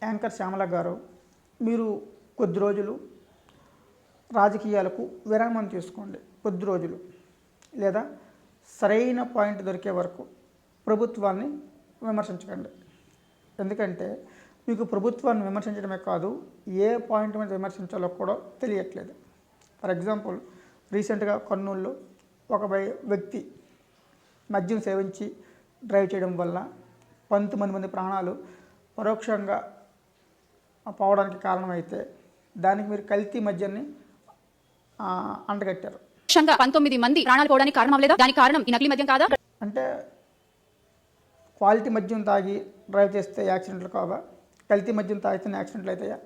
Anchor Shyamala గారు, మీరు కొద్ది రోజులు రాజకీయాలకు విరామం తీసుకోండి. కొద్ది రోజులు లేదా సరైన పాయింట్ దొరికే వరకు ప్రభుత్వాన్ని విమర్శించకండి. ఎందుకంటే మీకు ప్రభుత్వాన్ని విమర్శించడమే కాదు, ఏ పాయింట్ మీద విమర్శించాలో కూడా తెలియట్లేదు. ఫర్ ఎగ్జాంపుల్, రీసెంట్గా కర్నూలులో ఒక వ్యక్తి మద్యం సేవించి డ్రైవ్ చేయడం వల్ల 19 మంది ప్రాణాలు పరోక్షంగా పోవడానికి కారణమైతే దానికి మీరు కల్తీ మద్యాన్ని అంటగట్టారు. 19 మంది ప్రాణాలు పోవడానికి కారణం లేదా? దానికి కారణం ఈ నకిలీ మద్యం కాదా? అంటే క్వాలిటీ మద్యం తాగి డ్రైవ్ చేస్తే యాక్సిడెంట్లు కావా? కల్తీ మద్యం తాగితేనే యాక్సిడెంట్లు అవుతాయా?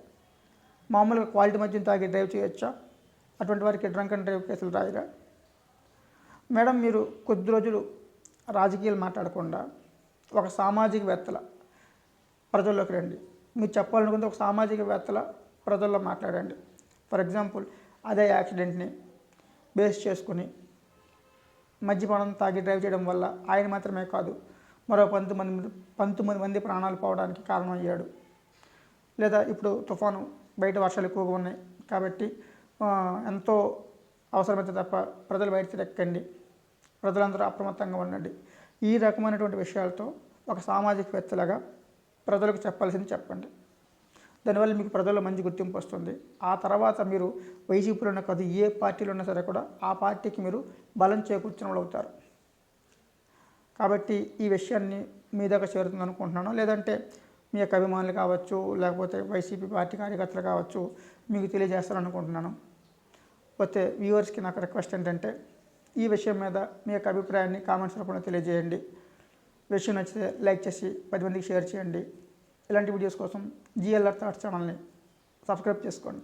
మామూలుగా క్వాలిటీ మద్యం తాగి డ్రైవ్ చేయొచ్చా? అటువంటి వారికి డ్రంక్ అండ్ డ్రైవ్ కేసులు రాయరా? మేడం, మీరు కొద్ది రోజులు రాజకీయాలు మాట్లాడకుండా ఒక సామాజికవేత్తల ప్రజల్లోకి రండి. మీరు చెప్పాలనుకుంటే ఒక సామాజికవేత్తల ప్రజల్లో మాట్లాడండి. ఫర్ ఎగ్జాంపుల్, అదే యాక్సిడెంట్ని బేస్ చేసుకుని మద్యపానం తాగి డ్రైవ్ చేయడం వల్ల ఆయన మాత్రమే కాదు, మరో 19 మంది ప్రాణాలు పోవడానికి కారణమయ్యాడు. లేదా ఇప్పుడు తుఫాను, బయట వర్షాలు ఎక్కువగా ఉన్నాయి కాబట్టి ఎంతో అవసరమైతే తప్ప ప్రజలు బయట తిరగకండి, ప్రజలందరూ అప్రమత్తంగా ఉండండి. ఈ రకమైనటువంటి విషయాలతో ఒక సామాజికవేత్తలాగా ప్రజలకు చెప్పాల్సింది చెప్పండి. దానివల్ల మీకు ప్రజల్లో మంచి గుర్తింపు వస్తుంది. ఆ తర్వాత మీరు వైసీపీలో ఉన్న కాదు, ఏ పార్టీలో ఉన్నా సరే కూడా ఆ పార్టీకి మీరు బలం చేకూర్చిన వాళ్ళు అవుతారు. కాబట్టి ఈ విషయాన్ని మీ దగ్గర చేరుతుంది అనుకుంటున్నాను. లేదంటే మీ యొక్క అభిమానులు కావచ్చు, లేకపోతే వైసీపీ పార్టీ కార్యకర్తలు కావచ్చు, మీకు తెలియజేస్తారనుకుంటున్నాను. పోతే వ్యూవర్స్కి నాకు రిక్వెస్ట్ ఏంటంటే, ఈ విషయం మీద మీ యొక్క అభిప్రాయాన్ని కామెంట్స్ రూపంలో తెలియజేయండి. విషయం నచ్చితే లైక్ చేసి 10 మందికి షేర్ చేయండి. ఇలాంటి వీడియోస్ కోసం GLR థాట్స్ ఛానల్ని సబ్స్క్రైబ్ చేసుకోండి.